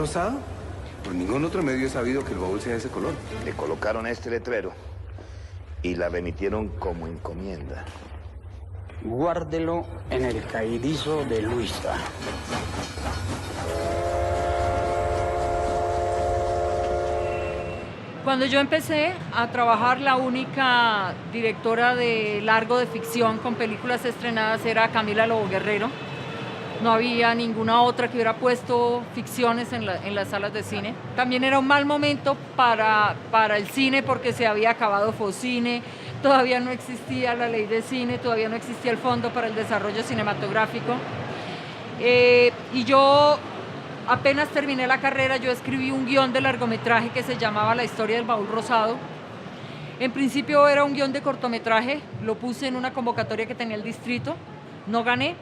rosado? Por ningún otro medio he sabido que el baúl sea de ese color. Le colocaron este letrero y la remitieron como encomienda. Guárdelo en el cairizo de Luisa. Cuando yo empecé a trabajar, la única directora de largo de ficción con películas estrenadas era Camila Lobo Guerrero. No había ninguna otra que hubiera puesto ficciones en las salas de cine. También era un mal momento para el cine porque se había acabado Focine, todavía no existía la ley de cine, todavía no existía el Fondo para el Desarrollo Cinematográfico. Y yo apenas terminé la carrera, yo escribí un guión de largometraje que se llamaba La historia del baúl rosado. En principio era un guión de cortometraje, lo puse en una convocatoria que tenía el distrito, no gané,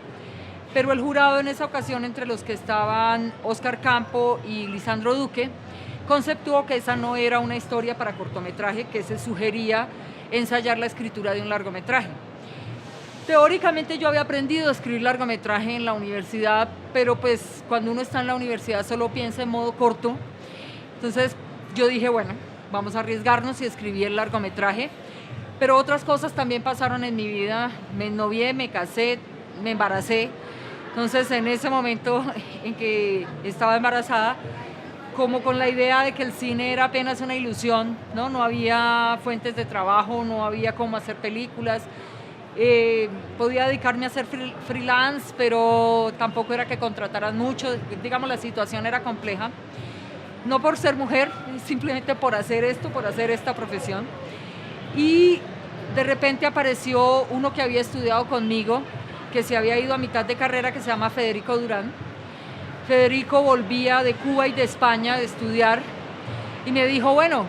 pero el jurado en esa ocasión, entre los que estaban Óscar Campo y Lisandro Duque, conceptuó que esa no era una historia para cortometraje, que se sugería ensayar la escritura de un largometraje. Teóricamente yo había aprendido a escribir largometraje en la universidad, pero pues cuando uno está en la universidad solo piensa en modo corto. Entonces yo dije, bueno, vamos a arriesgarnos y escribí el largometraje. Pero otras cosas también pasaron en mi vida. Me ennovié, me casé, me embaracé. Entonces en ese momento en que estaba embarazada, como con la idea de que el cine era apenas una ilusión, ¿no? No había fuentes de trabajo, no había cómo hacer películas. Podía dedicarme a hacer freelance, pero tampoco era que contrataran mucho, digamos la situación era compleja, no por ser mujer, simplemente por hacer esto, por hacer esta profesión. Y de repente apareció uno que había estudiado conmigo, que se había ido a mitad de carrera, que se llama Federico Durán. Federico volvía de Cuba y de España de estudiar y me dijo, bueno,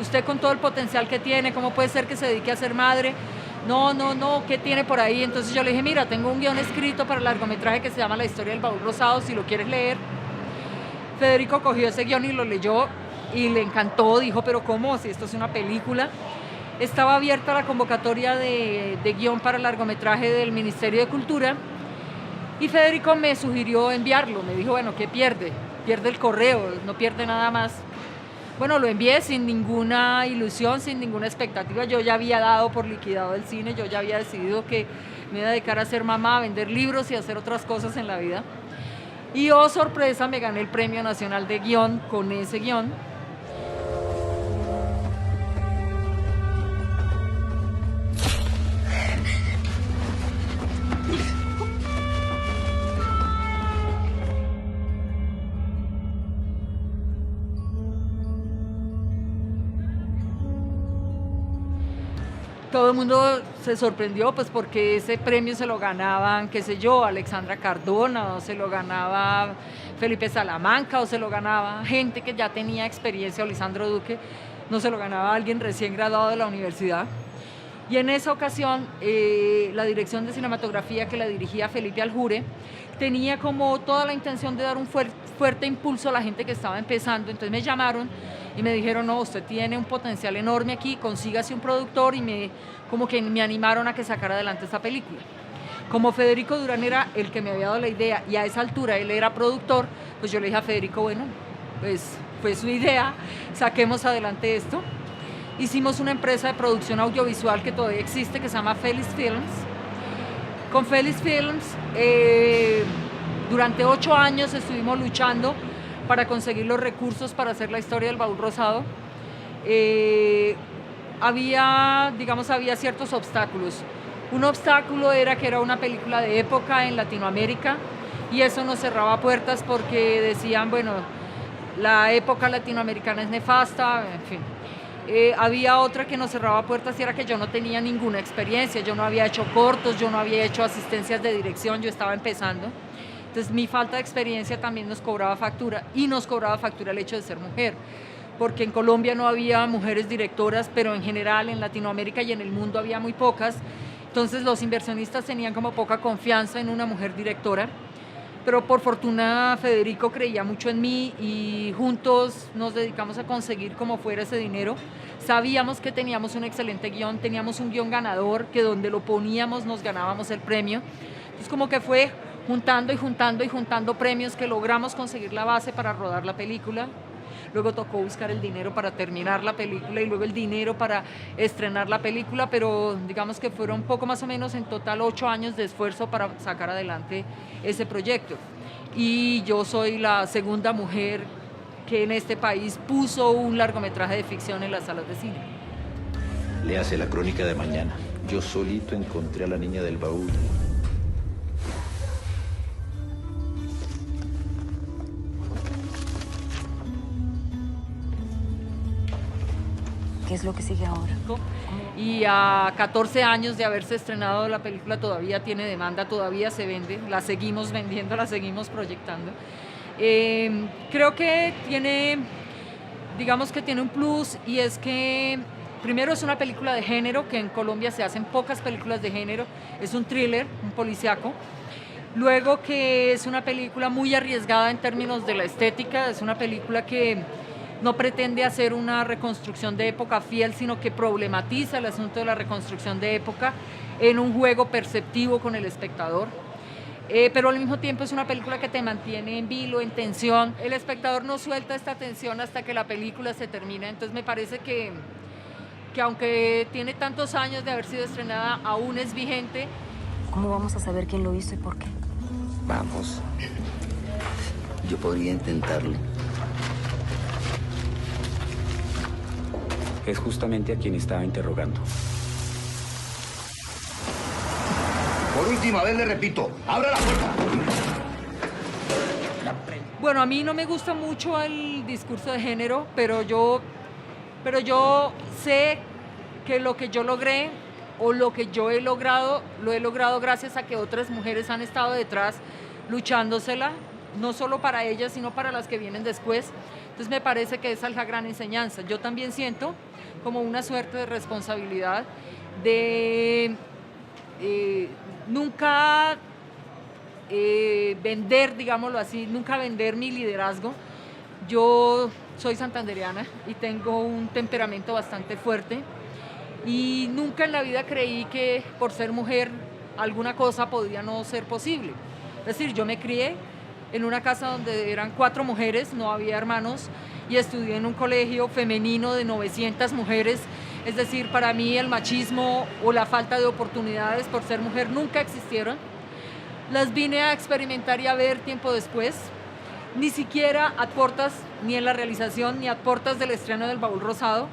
usted con todo el potencial que tiene, ¿cómo puede ser que se dedique a ser madre? No, ¿qué tiene por ahí? Entonces yo le dije, mira, tengo un guión escrito para el largometraje que se llama La historia del baúl rosado, si lo quieres leer. Federico cogió ese guión y lo leyó y le encantó, dijo, pero ¿cómo? Si esto es una película. Estaba abierta la convocatoria de guión para el largometraje del Ministerio de Cultura y Federico me sugirió enviarlo. Me dijo, bueno, ¿qué pierde? Pierde el correo, no pierde nada más. Bueno, lo envié sin ninguna ilusión, sin ninguna expectativa. Yo ya había dado por liquidado el cine, yo ya había decidido que me iba a dedicar a ser mamá, a vender libros y a hacer otras cosas en la vida. Y oh sorpresa, me gané el Premio Nacional de Guión con ese guión. Todo el mundo se sorprendió, pues porque ese premio se lo ganaban, qué sé yo, Alexandra Cardona, o se lo ganaba Felipe Salamanca, o se lo ganaba gente que ya tenía experiencia, o Lisandro Duque, no se lo ganaba alguien recién graduado de la universidad. Y en esa ocasión, la dirección de cinematografía que la dirigía Felipe Aljure, tenía como toda la intención de dar un fuerte impulso a la gente que estaba empezando. Entonces me llamaron y me dijeron, no, usted tiene un potencial enorme aquí, consígase un productor, y como que me animaron a que sacara adelante esta película. Como Federico Durán era el que me había dado la idea y a esa altura él era productor, pues yo le dije a Federico, bueno, pues fue su idea, saquemos adelante esto. Hicimos una empresa de producción audiovisual que todavía existe, que se llama Felis Films. Con Felis Films, durante 8 años estuvimos luchando para conseguir los recursos para hacer la historia del baúl rosado. Había ciertos obstáculos. Un obstáculo era que era una película de época en Latinoamérica y eso nos cerraba puertas porque decían, bueno, la época latinoamericana es nefasta, en fin. Había otra que nos cerraba puertas y era que yo no tenía ninguna experiencia, yo no había hecho cortos, yo no había hecho asistencias de dirección, yo estaba empezando. Entonces mi falta de experiencia también nos cobraba factura, y nos cobraba factura el hecho de ser mujer, porque en Colombia no había mujeres directoras, pero en general en Latinoamérica y en el mundo había muy pocas. Entonces los inversionistas tenían como poca confianza en una mujer directora. Pero por fortuna Federico creía mucho en mí y juntos nos dedicamos a conseguir como fuera ese dinero. Sabíamos que teníamos un excelente guión, teníamos un guión ganador, que donde lo poníamos nos ganábamos el premio. Entonces como que fue juntando y juntando y juntando premios que logramos conseguir la base para rodar la película. Luego tocó buscar el dinero para terminar la película y luego el dinero para estrenar la película, pero digamos que fueron poco más o menos en total 8 años de esfuerzo para sacar adelante ese proyecto. Y yo soy la segunda mujer que en este país puso un largometraje de ficción en las salas de cine. Le hace la crónica de mañana. Yo solito encontré a la niña del baúl. ¿Qué es lo que sigue ahora? Y a 14 años de haberse estrenado la película todavía tiene demanda, todavía se vende, la seguimos vendiendo, la seguimos proyectando. Creo que tiene, digamos que tiene un plus y es que primero es una película de género, que en Colombia se hacen pocas películas de género, es un thriller, un policíaco. Luego que es una película muy arriesgada en términos de la estética, es una película que no pretende hacer una reconstrucción de época fiel, sino que problematiza el asunto de la reconstrucción de época en un juego perceptivo con el espectador. Pero al mismo tiempo es una película que te mantiene en vilo, en tensión. El espectador no suelta esta tensión hasta que la película se termina. Entonces me parece que aunque tiene tantos años de haber sido estrenada, aún es vigente. ¿Cómo vamos a saber quién lo hizo y por qué? Vamos. Yo podría intentarlo. Es justamente a quien estaba interrogando. Por última vez le repito, ¡abra la puerta! Bueno, a mí no me gusta mucho el discurso de género, pero yo sé que lo que yo logré o lo que yo he logrado, lo he logrado gracias a que otras mujeres han estado detrás luchándosela, no solo para ellas, sino para las que vienen después. Entonces me parece que esa es la gran enseñanza. Yo también siento como una suerte de responsabilidad de nunca vender, digámoslo así, nunca vender mi liderazgo. Yo soy santandereana y tengo un temperamento bastante fuerte y nunca en la vida creí que por ser mujer alguna cosa podía no ser posible. Es decir, yo me crié en una casa donde eran 4 mujeres, no había hermanos, y estudié en un colegio femenino de 900 mujeres. Es decir, para mí el machismo o la falta de oportunidades por ser mujer nunca existieron. Las vine a experimentar y a ver tiempo después, ni siquiera a puertas, ni en la realización, ni a puertas del estreno del Baúl Rosado.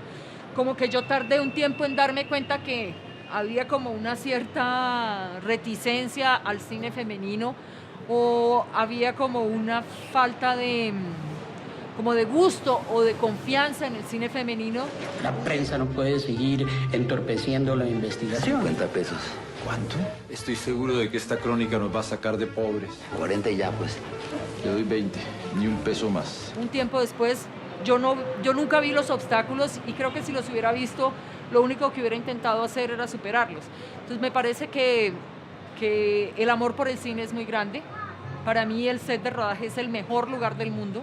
Como que yo tardé un tiempo en darme cuenta que había como una cierta reticencia al cine femenino o había como una falta de gusto o de confianza en el cine femenino. La prensa no puede seguir entorpeciendo la investigación. 50 pesos. ¿Cuánto? Estoy seguro de que esta crónica nos va a sacar de pobres. 40 y ya, pues. Le doy 20, ni un peso más. Un tiempo después, yo nunca vi los obstáculos y creo que si los hubiera visto, lo único que hubiera intentado hacer era superarlos. Entonces me parece que el amor por el cine es muy grande. Para mí el set de rodaje es el mejor lugar del mundo.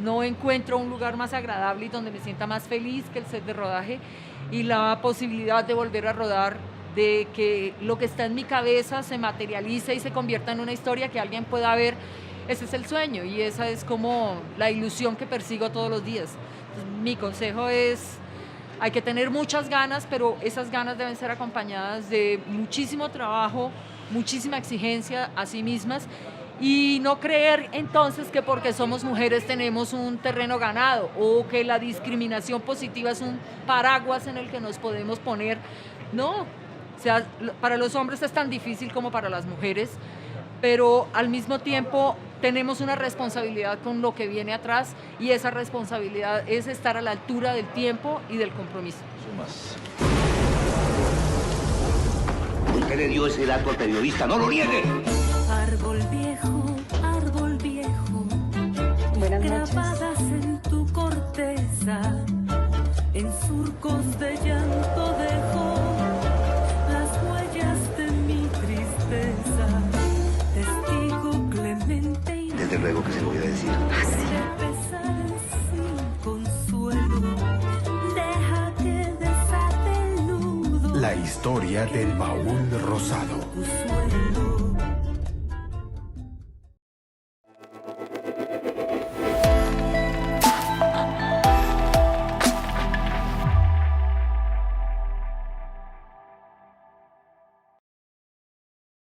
No encuentro un lugar más agradable y donde me sienta más feliz que el set de rodaje, y la posibilidad de volver a rodar, de que lo que está en mi cabeza se materialice y se convierta en una historia que alguien pueda ver. Ese es el sueño y esa es como la ilusión que persigo todos los días. Entonces, mi consejo es, hay que tener muchas ganas, pero esas ganas deben ser acompañadas de muchísimo trabajo, muchísima exigencia a sí mismas, y no creer entonces que porque somos mujeres tenemos un terreno ganado o que la discriminación positiva es un paraguas en el que nos podemos poner. No, o sea, para los hombres es tan difícil como para las mujeres, pero al mismo tiempo tenemos una responsabilidad con lo que viene atrás y esa responsabilidad es estar a la altura del tiempo y del compromiso. Más. ¿Por qué le dio ese dato al periodista? ¡No lo niegue! Árbol viejo, Buenas noches. grabadas en tu corteza, en surcos de llanto dejó las huellas de mi tristeza, testigo clemente y Desde luego que se lo voy a decir. de pesares sin consuelo, deja que desate el nudo. La historia del Baúl Rosado. Tu suelo.